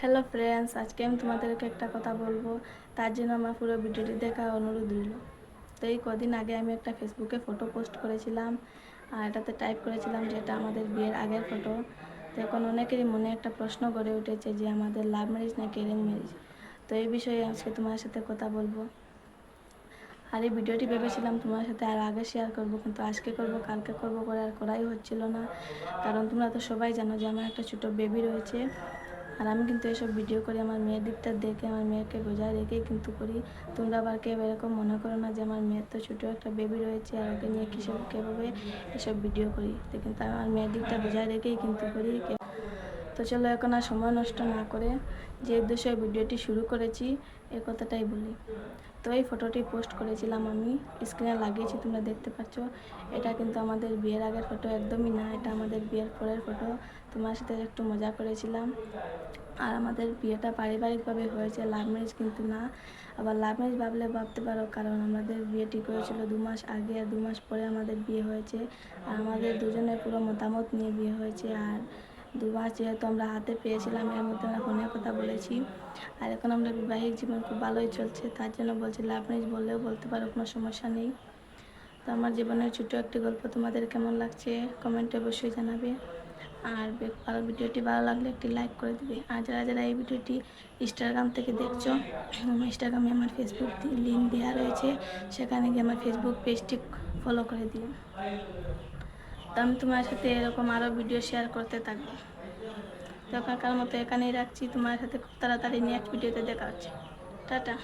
Hello friends, আজকে আমি তোমাদেরকে একটা কথা বলবো। তার জন্য আমার পুরো ভিডিওটি দেখা অনুরোধ রইল। তো এই কদিন আগে আমি একটা ফেসবুকে ফটো পোস্ট করেছিলাম, আর এটাতে টাইপ করেছিলাম যে এটা আমাদের বিয়ের আগের ফটো। তো এখন অনেকেরই মনে একটা প্রশ্ন গড়ে উঠেছে যে আমাদের লাভ ম্যারেজ নাকি অ্যারেঞ্জ ম্যারেজ। তো এই বিষয়ে আজকে তোমার সাথে কথা বলবো। আর এই ভিডিওটি ভেবেছিলাম তোমার সাথে আর আগে শেয়ার করব, কিন্তু আজকে করব কালকে করব করে আর করাই হচ্ছিল না। কারণ তোমরা তো সবাই জানো যে আমার একটা ছোটো বেবি রয়েছে, আর আমি কিন্তু এসব ভিডিও করি আমার মেয়ের দিকটা দেখে, আমার মেয়েকে বজায় রেখেই কিন্তু করি। তোমরা আবার কেউ এরকম মনে করো না যে আমার মেয়ের তো ছোটো একটা বেবি রয়েছে আর ওকে নিয়ে কীভাবে এসব ভিডিও করি। তো কিন্তু আমার মেয়ের দিকটা বজায় রেখেই কিন্তু করি। তো চলো এখন আর সময় নষ্ট না করে যে উদ্দেশ্যে ভিডিওটি শুরু করেছি এই কথাটাই বলি। তো এই ফটোটি পোস্ট করেছিলাম আমি, স্ক্রিনে লাগিয়েছি তোমরা দেখতে পাচ্ছ। এটা কিন্তু আমাদের বিয়ের আগের ফটো একদমই না, এটা আমাদের বিয়ের পরের ফটো। তোমার সাথে একটু মজা করেছিলাম। আর আমাদের বিয়েটা পারিবারিকভাবে হয়েছে, লাভ ম্যারেজ কিন্তু না। আবার লাভ ম্যারেজ ভাবলে ভাবতে পারো, কারণ আমাদের বিয়ে ঠিক হয়েছিল 2 মাস আগে, আর 2 মাস পরে আমাদের বিয়ে হয়েছে। আর আমাদের দুজনের পুরো মতামত নিয়ে বিয়ে হয়েছে। আর 2 মাস যেহেতু আমরা হাতে পেয়েছিলাম, এর মধ্যে আমরা ফোনের কথা বলেছি। আর এখন আমরা বিবাহিক জীবন খুব ভালোই চলছে, তার জন্য বলছি লাভ ম্যারেজ বললেও বলতে পারো, কোনো সমস্যা নেই। তো আমার জীবনের ছোটো একটি গল্প তোমাদের কেমন লাগছে কমেন্টে অবশ্যই জানাবে। আর ভিডিওটি ভালো লাগলে একটি লাইক করে দিবে। আর যারা যারা এই ভিডিওটি ইনস্টাগ্রাম থেকে দেখছো, ইনস্টাগ্রামে আমার ফেসবুক লিঙ্ক দেওয়া রয়েছে, সেখানে গিয়ে আমার ফেসবুক পেজটি ফলো করে দিও। তো আমি তোমার সাথে এরকম আরও ভিডিও শেয়ার করতে থাকবো। তো এখনকার মতো এখানেই রাখছি, তোমার সাথে খুব তাড়াতাড়ি নেক্সট ভিডিওতে দেখা হচ্ছে। টাটা।